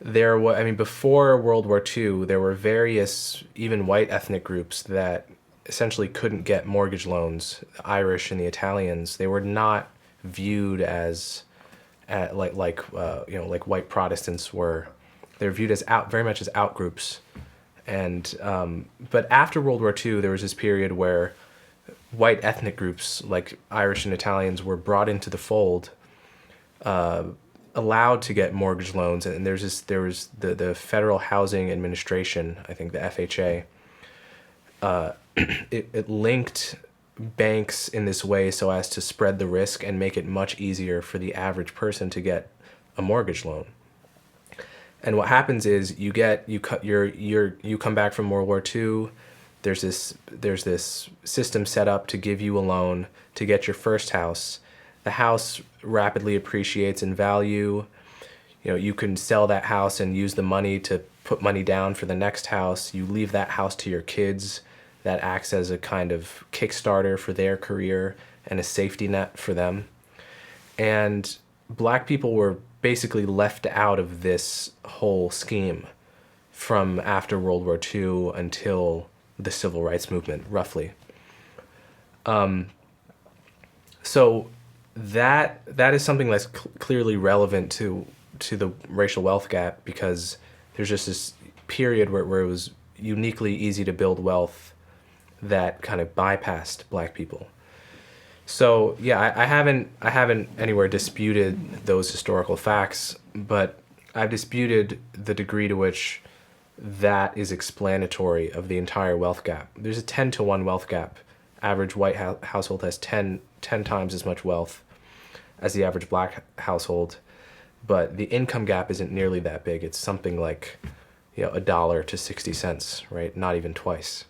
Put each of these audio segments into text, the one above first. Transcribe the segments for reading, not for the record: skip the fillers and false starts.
Before World War II, there were various, even white ethnic groups that essentially couldn't get mortgage loans. The Irish and the Italians, they were not viewed as, like white Protestants were. They're viewed as very much as out groups. And but after World War II, there was this period where white ethnic groups like Irish and Italians were brought into the fold, allowed to get mortgage loans, and there was the Federal Housing Administration, I think the FHA. It linked banks in this way so as to spread the risk and make it much easier for the average person to get a mortgage loan. And what happens is you come back from World War II. There's this system set up to give you a loan to get your first house. The house rapidly appreciates in value. You can sell that house and use the money to put money down for the next house. You leave that house to your kids. That acts as a kind of Kickstarter for their career and a safety net for them. And black people were basically left out of this whole scheme from after World War II until the Civil Rights Movement, roughly. So that is something that's clearly relevant to the racial wealth gap, because there's just this period where it was uniquely easy to build wealth that kind of bypassed black people. So yeah, I haven't anywhere disputed those historical facts, but I've disputed the degree to which that is explanatory of the entire wealth gap. There's a 10-to-1 wealth gap. Average white household has 10 times as much wealth as the average black household, but the income gap isn't nearly that big. It's something like $1 to 60 cents, right? Not even twice.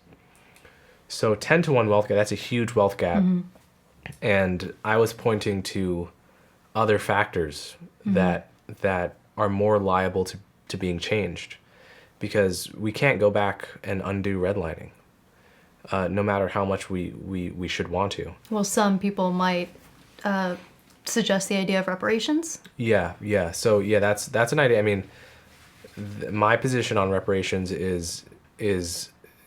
So 10-to-1 wealth gap, that's a huge wealth gap. Mm-hmm. And I was pointing to other factors that are more liable to being changed, because we can't go back and undo redlining, no matter how much we should want to. Well, some people might suggest the idea of reparations. Yeah. So yeah, that's an idea. I mean, my position on reparations is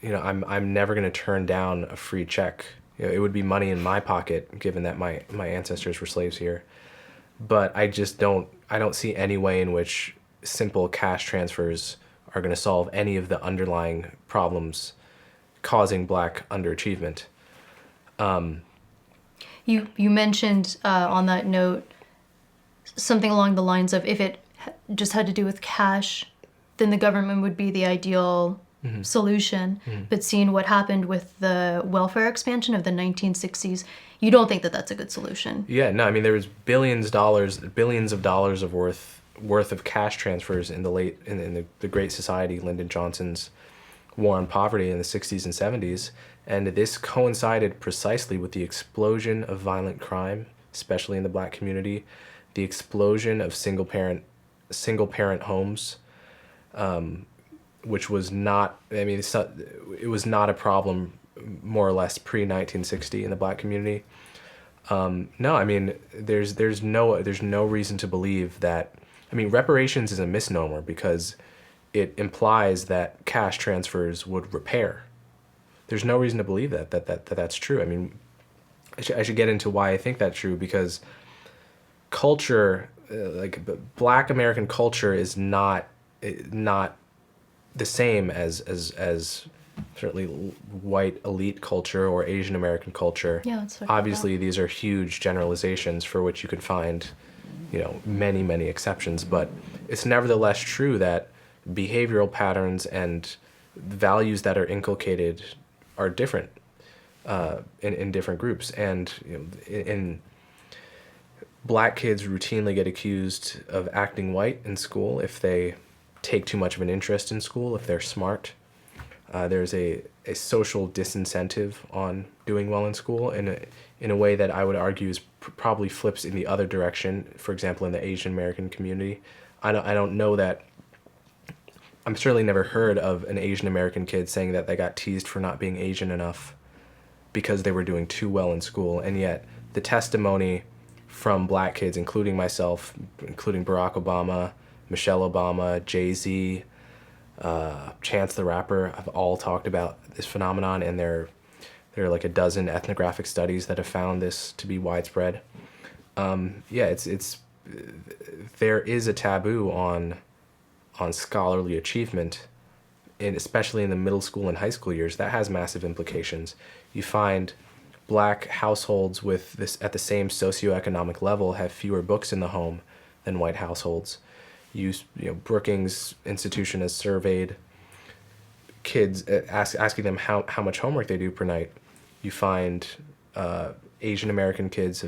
I'm never going to turn down a free check. It would be money in my pocket, given that my ancestors were slaves here. But I don't see any way in which simple cash transfers are going to solve any of the underlying problems causing black underachievement. You mentioned on that note something along the lines of, if it just had to do with cash, then the government would be the ideal solution. But seeing what happened with the welfare expansion of the 1960s, you don't think that that's a good solution? Yeah, no. I mean, there was billions of dollars of worth of cash transfers in the Great Society, Lyndon Johnson's War on Poverty in the 60s and 70s, and this coincided precisely with the explosion of violent crime, especially in the black community, the explosion of single parent homes. Which was not, it was not a problem more or less pre-1960 in the black community. No, I mean, there's no reason to believe that. I mean, reparations is a misnomer because it implies that cash transfers would repair. There's no reason to believe that's true. I mean, I should get into why I think that's true, because culture, like black American culture, is not the same as certainly white elite culture or Asian American culture. Yeah, that's fair. Obviously, these are huge generalizations for which you can find, many exceptions. But it's nevertheless true that behavioral patterns and values that are inculcated are different in different groups. And in black kids routinely get accused of acting white in school if they take too much of an interest in school, if they're smart. There's a social disincentive on doing well in school in a way that I would argue is probably flips in the other direction. For example, in the Asian American community, I don't know that. I'm certainly never heard of an Asian American kid saying that they got teased for not being Asian enough because they were doing too well in school. And yet the testimony from black kids, including myself, including Barack Obama, Michelle Obama, Jay-Z, Chance the Rapper have all talked about this phenomenon, and there are like a dozen ethnographic studies that have found this to be widespread. Yeah, it's there is a taboo on scholarly achievement, and especially in the middle school and high school years. That has massive implications. You find black households with this at the same socioeconomic level have fewer books in the home than white households. You know, Brookings Institution has surveyed kids, asking them how much homework they do per night. You find Asian American kids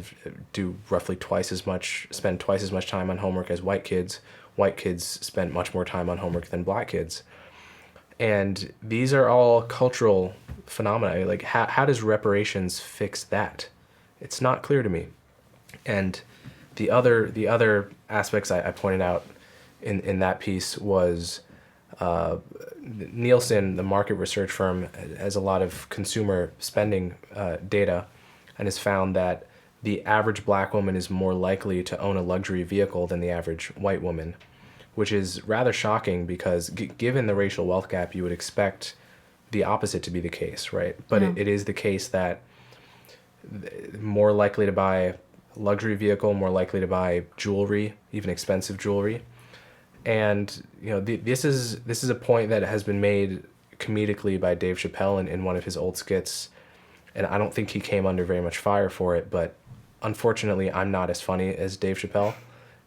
do roughly spend twice as much time on homework as white kids. White kids spend much more time on homework than black kids. And these are all cultural phenomena. Like, how does reparations fix that? It's not clear to me. And the other aspects I pointed out in that piece was Nielsen, the market research firm, has a lot of consumer spending data, and has found that the average black woman is more likely to own a luxury vehicle than the average white woman, which is rather shocking because given the racial wealth gap, you would expect the opposite to be the case, right? But it is the case that more likely to buy a luxury vehicle, more likely to buy jewelry, even expensive jewelry. And this is a point that has been made comedically by Dave Chappelle in one of his old skits, and I don't think he came under very much fire for it, but unfortunately I'm not as funny as Dave Chappelle,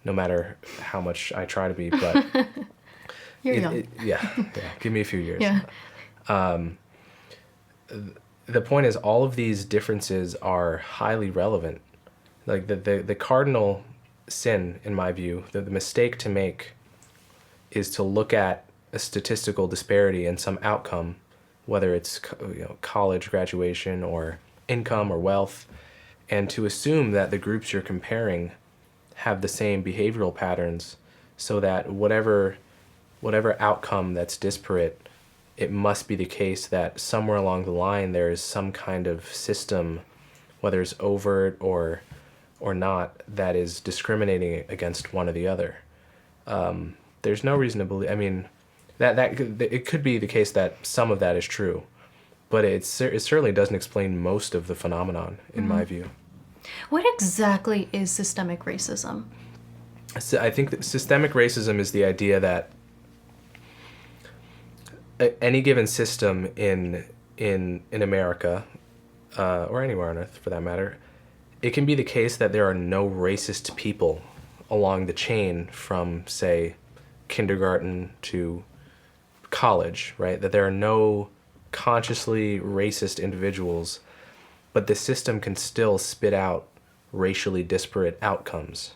no matter how much I try to be. But You're young. Yeah, give me a few years. Yeah. The point is, all of these differences are highly relevant. Like the cardinal sin, in my view, the mistake to make is to look at a statistical disparity in some outcome, whether it's college graduation or income or wealth, and to assume that the groups you're comparing have the same behavioral patterns, so that whatever outcome that's disparate, it must be the case that somewhere along the line there is some kind of system, whether it's overt or not, that is discriminating against one or the other. There's no reason to believe. I mean, that it could be the case that some of that is true, but it certainly doesn't explain most of the phenomenon, in my view. What exactly is systemic racism? So I think that systemic racism is the idea that any given system in America, or anywhere on Earth for that matter, it can be the case that there are no racist people along the chain from, say, kindergarten to college, right? That there are no consciously racist individuals, but the system can still spit out racially disparate outcomes.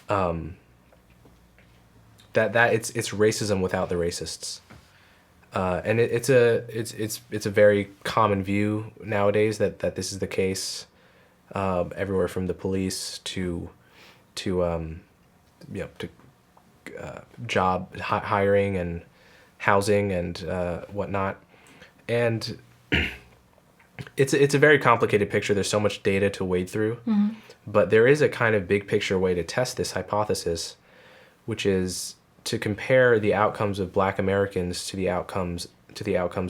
That it's racism without the racists. And it's a very common view nowadays that this is the case, everywhere from the police to job hiring and housing and whatnot. And it's a very complicated picture. There's so much data to wade through, but there is a kind of big picture way to test this hypothesis, which is to compare the outcomes of Black Americans to the outcomes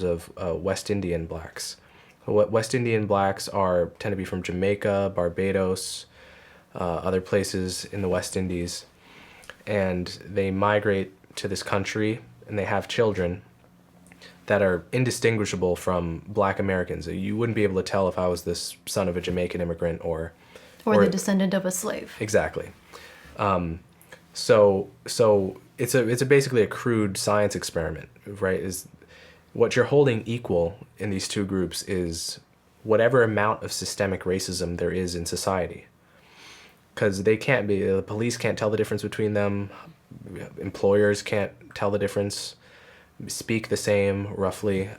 of West Indian blacks. What West Indian blacks tend to be from Jamaica, Barbados, other places in the West Indies, and they migrate to this country and they have children that are indistinguishable from Black Americans. You wouldn't be able to tell if I was this son of a Jamaican immigrant or the descendant of a slave. Exactly. So it's basically a crude science experiment, right? Is what you're holding equal in these two groups is whatever amount of systemic racism there is in society. Because the police can't tell the difference between them, employers can't tell the difference, speak the same, roughly,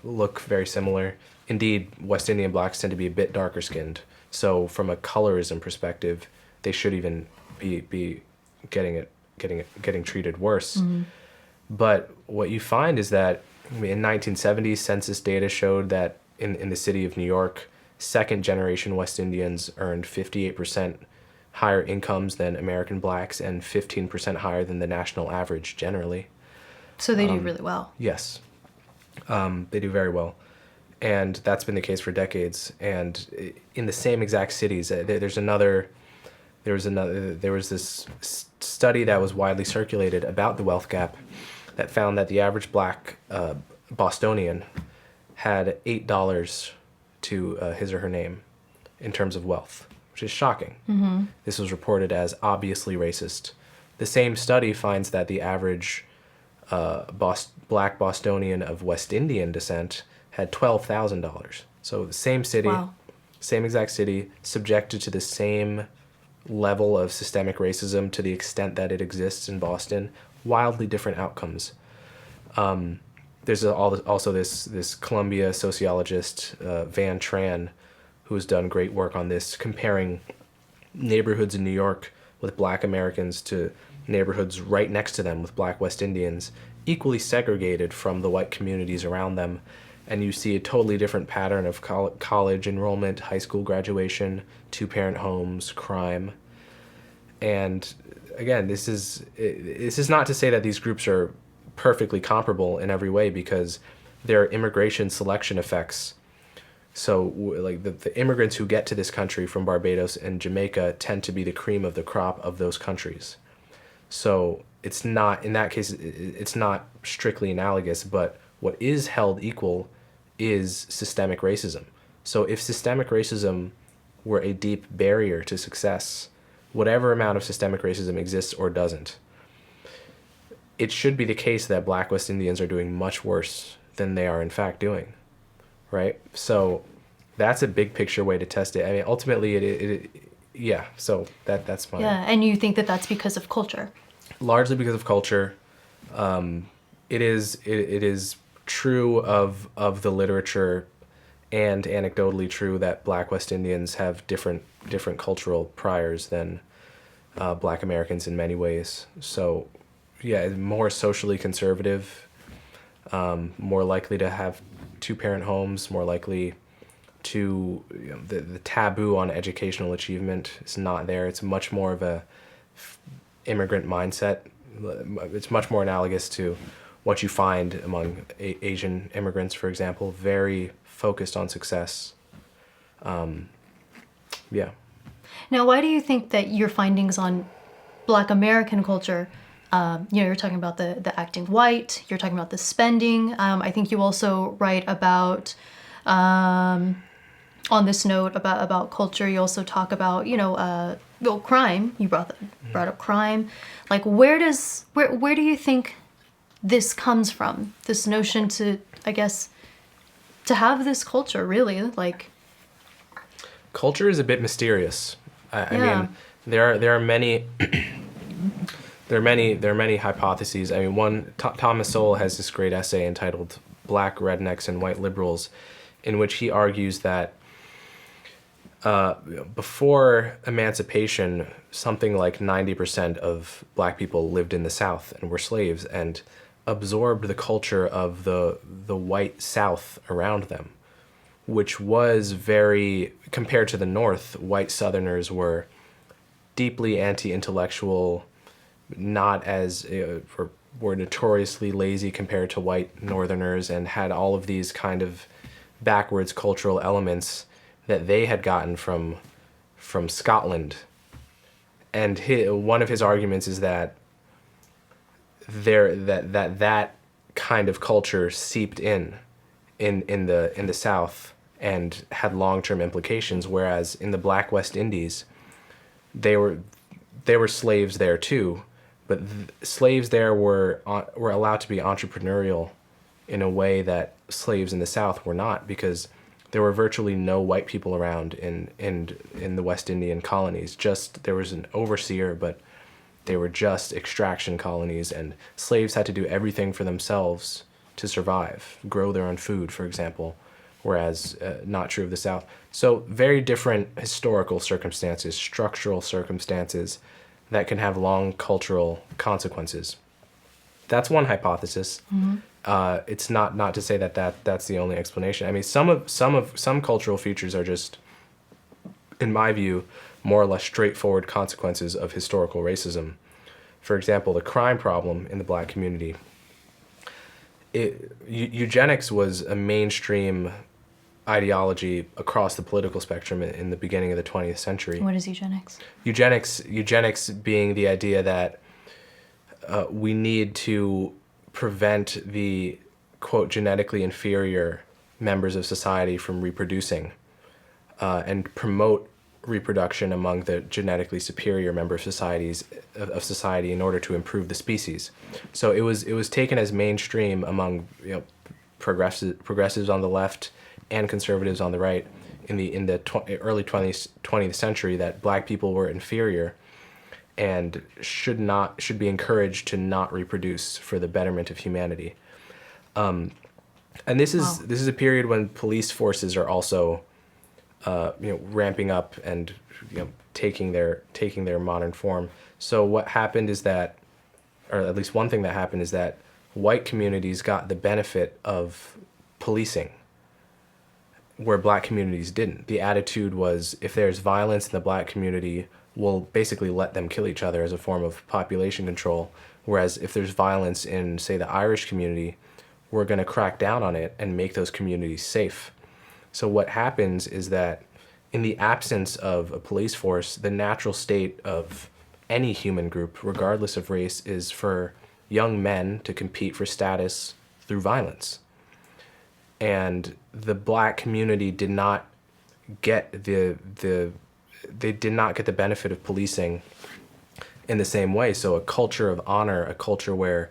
look very similar. Indeed, West Indian blacks tend to be a bit darker skinned. So from a colorism perspective, they should even be getting treated worse. Mm-hmm. But what you find is that in 1970s, census data showed that in the city of New York, second generation West Indians earned 58% higher incomes than American blacks and 15% higher than the national average generally. So they do really well. Yes, they do very well. And that's been the case for decades. And in the same exact cities, there was this study that was widely circulated about the wealth gap that found that the average black Bostonian had $8 to his or her name in terms of wealth, which is shocking. Mm-hmm. This was reported as obviously racist. The same study finds that the average black Bostonian of West Indian descent had $12,000. So the same city, Wow. same exact city, subjected to the same level of systemic racism to the extent that it exists in Boston, wildly different outcomes. There's also this Columbia sociologist, Van Tran, who's done great work on this, comparing neighborhoods in New York with black Americans to neighborhoods right next to them with black West Indians, equally segregated from the white communities around them. And you see a totally different pattern of college enrollment, high school graduation, two-parent homes, crime. And again, this is not to say that these groups are perfectly comparable in every way, because there are immigration selection effects. So like the immigrants who get to this country from Barbados and Jamaica tend to be the cream of the crop of those countries. So it's not, in that case, it's not strictly analogous, but what is held equal is systemic racism. So if systemic racism were a deep barrier to success, whatever amount of systemic racism exists or doesn't, it should be the case that black West Indians are doing much worse than they are in fact doing, right? So that's a big picture way to test it. I mean, ultimately, yeah, so that's my... Yeah, and you think that that's because of culture? Largely because of culture. It is true of the literature and anecdotally true that black West Indians have different cultural priors than black Americans in many ways. So yeah, more socially conservative, more likely to have two-parent homes, more likely to, the taboo on educational achievement is not there. It's much more of a immigrant mindset. It's much more analogous to what you find among Asian immigrants, for example, very focused on success. Yeah. Now, why do you think that your findings on Black American culture, you're talking about the acting white, you're talking about the spending. I think you also write about, on this note about culture, you also talk about, crime. You brought up crime. Like, where do you think this comes from? This notion to have this culture, really, like... Culture is a bit mysterious. I mean, there are many there are many hypotheses. I mean, Thomas Sowell has this great essay entitled "Black Rednecks and White Liberals," in which he argues that before emancipation, something like 90% of black people lived in the South and were slaves and absorbed the culture of the white South around them, which was very, compared to the North, white Southerners were deeply anti-intellectual, not as, were notoriously lazy compared to white Northerners, and had all of these kind of backwards cultural elements that they had gotten from Scotland. And one of his arguments is that that kind of culture seeped in the South and had long-term implications, whereas in the Black West Indies, they were slaves there too, but slaves there were allowed to be entrepreneurial in a way that slaves in the South were not, because there were virtually no white people around in the West Indian colonies. Just there was an overseer, but they were just extraction colonies, and slaves had to do everything for themselves to survive, grow their own food, for example, whereas not true of the South. So very different historical circumstances, structural circumstances that can have long cultural consequences. That's one hypothesis. Mm-hmm. It's not to say that's the only explanation. I mean, some cultural features are just, in my view, more or less straightforward consequences of historical racism. For example, the crime problem in the black community. Eugenics was a mainstream ideology across the political spectrum in the beginning of the 20th century. What is eugenics? Eugenics being the idea that we need to prevent the, quote, genetically inferior members of society from reproducing and promote reproduction among the genetically superior member of society in order to improve the species. So it was taken as mainstream among progressives on the left and conservatives on the right in the early 20th century that black people were inferior and should be encouraged to not reproduce for the betterment of humanity. And this is a period when police forces are also ramping up and taking their modern form. So what happened is that, or at least one thing that happened is that white communities got the benefit of policing where black communities didn't. The attitude was, if there's violence in the black community, we'll basically let them kill each other as a form of population control. Whereas if there's violence in, say, the Irish community, we're going to crack down on it and make those communities safe. So what happens is that in the absence of a police force, the natural state of any human group, regardless of race, is for young men to compete for status through violence. And the black community did not get the benefit of policing in the same way. So a culture of honor, a culture where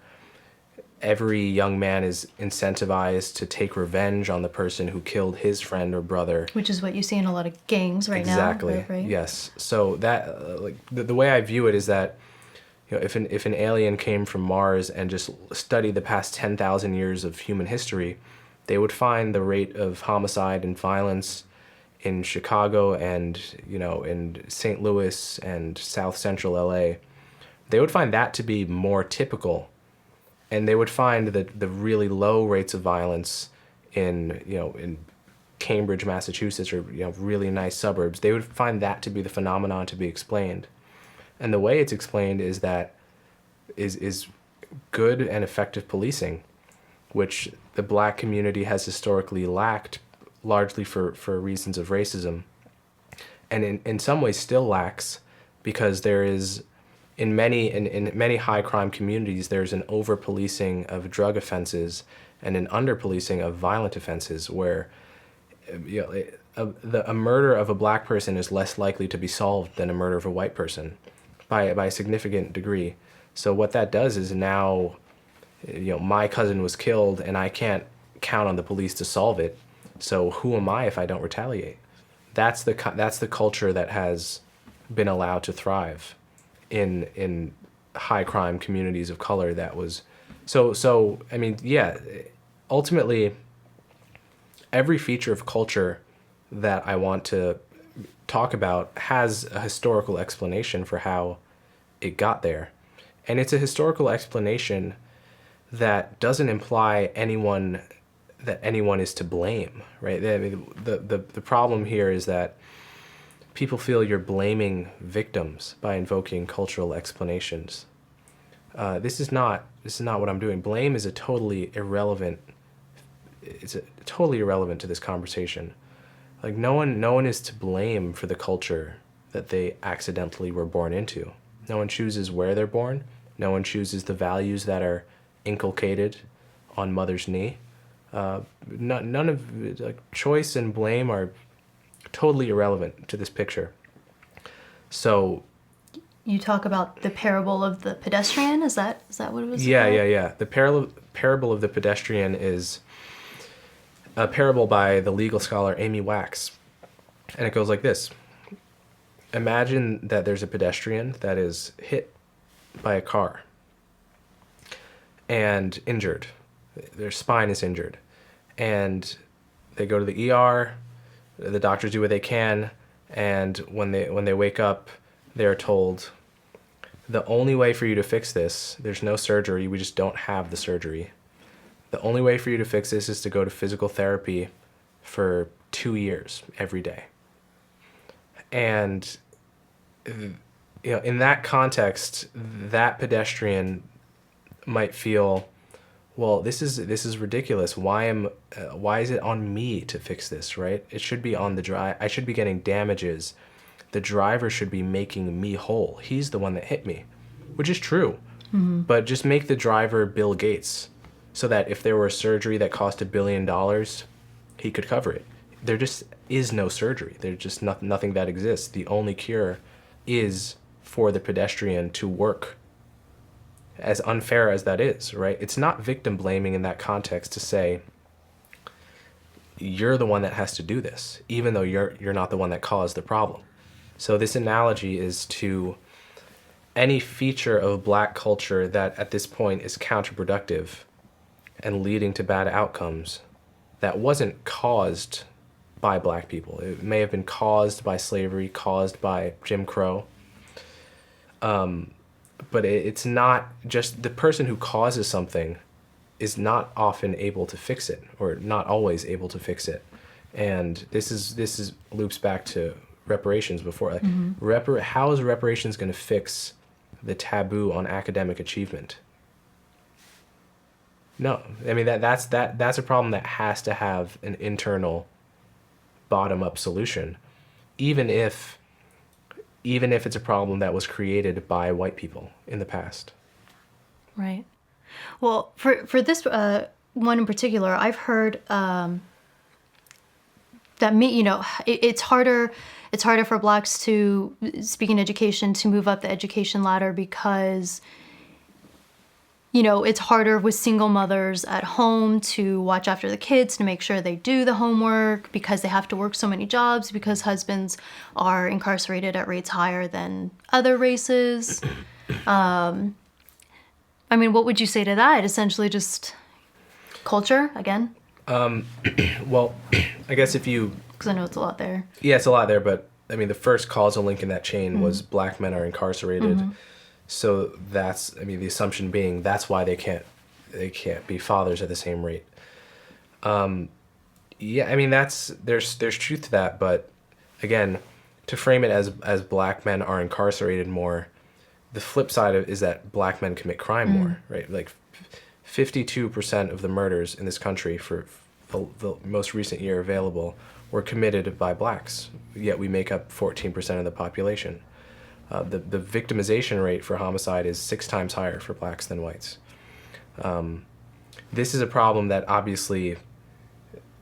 every young man is incentivized to take revenge on the person who killed his friend or brother. Which is what you see in a lot of gangs right now. Exactly. Right? Yes. So that the way I view it is that if an alien came from Mars and just studied the past 10,000 years of human history, they would find the rate of homicide and violence in Chicago and in St. Louis and South Central LA. They would find that to be more typical. And they would find that the really low rates of violence in Cambridge, Massachusetts, or really nice suburbs, they would find that to be the phenomenon to be explained. And the way it's explained is that is good and effective policing, which the black community has historically lacked, largely for reasons of racism, and in some ways still lacks, because there is in many high crime communities, there's an over policing of drug offenses and an under policing of violent offenses, where a murder of a black person is less likely to be solved than a murder of a white person by a significant degree. So what that does is now, my cousin was killed and I can't count on the police to solve it. So who am I if I don't retaliate? That's the culture that has been allowed to thrive in high crime communities of color. That was so I mean, yeah, ultimately every feature of culture that I want to talk about has a historical explanation for how it got there. And it's a historical explanation that doesn't imply that anyone is to blame, right? I mean, the problem here is that people feel you're blaming victims by invoking cultural explanations. This is not what I'm doing. Blame is totally irrelevant to this conversation. Like no one is to blame for the culture that they accidentally were born into. No one chooses where they're born. No one chooses the values that are inculcated on mother's knee. None of choice and blame are totally irrelevant to this picture. So you talk about the parable of the pedestrian. Is that what it was? Yeah. The parable of the pedestrian is a parable by the legal scholar Amy Wax, and it goes like this: imagine that there's a pedestrian that is hit by a car and injured. Their spine is injured, and they go to the ER. The doctors do what they can, and when they wake up, they're told, the only way for you to fix this, there's no surgery, we just don't have the surgery. The only way for you to fix this is to go to physical therapy for 2 years every day. And in that context, that pedestrian might feel, well, this is ridiculous. Why is it on me to fix this, right? It should be on the driver. I should be getting damages. The driver should be making me whole. He's the one that hit me, which is true. But just make the driver Bill Gates, so that if there were a surgery that cost $1 billion, he could cover it. There just is no surgery. There's just nothing that exists. The only cure is for the pedestrian to work. As unfair as that is, right? It's not victim blaming in that context to say you're the one that has to do this, even though you're not the one that caused the problem. So this analogy is to any feature of Black culture that at this point is counterproductive and leading to bad outcomes that wasn't caused by Black people. It may have been caused by slavery, caused by Jim Crow. But it's not just the person who causes something is not often able to fix it, or not always able to fix it. And this is loops back to reparations before. Like, how is reparations going to fix the taboo on academic achievement? No, I mean that's a problem that has to have an internal, bottom-up solution, even if it's a problem that was created by white people in the past. Right. Well, for this one in particular, I've heard that it's harder for Blacks to speak in education, to move up the education ladder, because it's harder with single mothers at home to watch after the kids, to make sure they do the homework, because they have to work so many jobs, because husbands are incarcerated at rates higher than other races. I mean, what would you say to that? Essentially just culture again? Well, I guess because I know it's a lot there. Yeah, it's a lot there, but I mean, the first causal link in that chain was Black men are incarcerated. So that's, I mean, the assumption being that's why they can't be fathers at the same rate. Yeah, I mean, there's truth to that, but again, to frame it as Black men are incarcerated more, the flip side is that Black men commit crime more, right? Like 52% of the murders in this country for the most recent year available were committed by Blacks, yet we make up 14% of the population. The victimization rate for homicide is 6 times higher for Blacks than whites. This is a problem that obviously,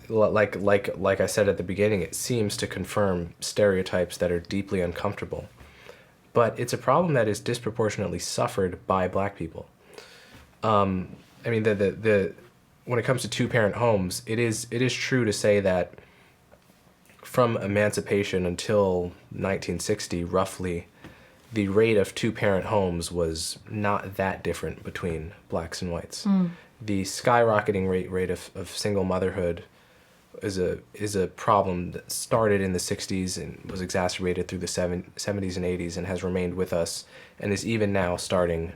like I said at the beginning, it seems to confirm stereotypes that are deeply uncomfortable. But it's a problem that is disproportionately suffered by Black people. I mean, when it comes to two-parent homes, it is true to say that from emancipation until 1960, roughly, the rate of two-parent homes was not that different between Blacks and whites. The skyrocketing rate of single motherhood is a problem that started in the 60s and was exacerbated through the 70s and 80s and has remained with us and is even now starting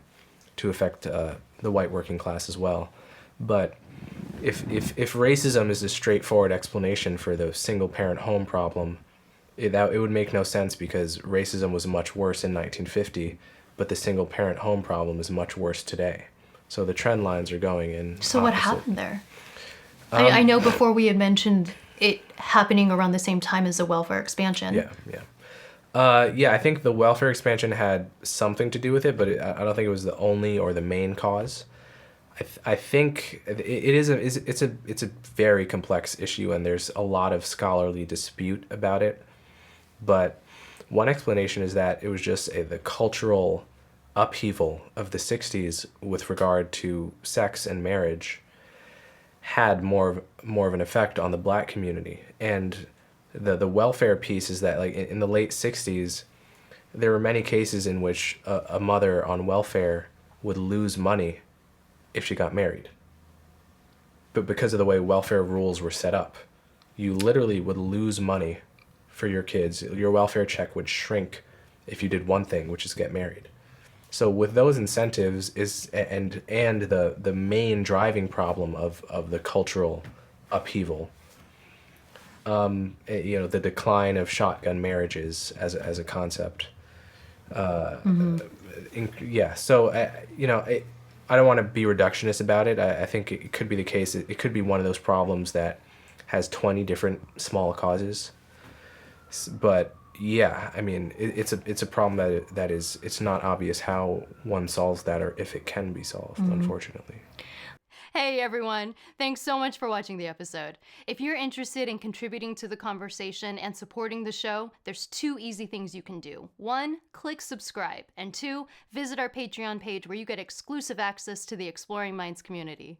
to affect the white working class as well. But if racism is a straightforward explanation for the single-parent home problem, it would make no sense, because racism was much worse in 1950, but the single-parent home problem is much worse today. So the trend lines are going in. So what happened there? I know before we had mentioned it happening around the same time as the welfare expansion. Yeah. I think the welfare expansion had something to do with it, but I don't think it was the only or the main cause. I think it's a very complex issue, and there's a lot of scholarly dispute about it. But one explanation is that it was just the cultural upheaval of the 60s with regard to sex and marriage had more of an effect on the Black community. And the welfare piece is that, like, in the late 60s, there were many cases in which a mother on welfare would lose money if she got married. But because of the way welfare rules were set up, you literally would lose money for your kids. Your welfare check would shrink if you did one thing, which is get married. So with those incentives and the main driving problem of the cultural upheaval, the decline of shotgun marriages as a concept, Yeah. So I don't want to be reductionist about it. I think it could be the case. It could be one of those problems that has 20 different small causes. But yeah, I mean, it's a problem that is it's not obvious how one solves that or if it can be solved, unfortunately. Hey everyone, thanks so much for watching the episode. If you're interested in contributing to the conversation and supporting the show, there's 2 easy things you can do. 1, click subscribe, and 2, visit our Patreon page where you get exclusive access to the Exploring Minds community.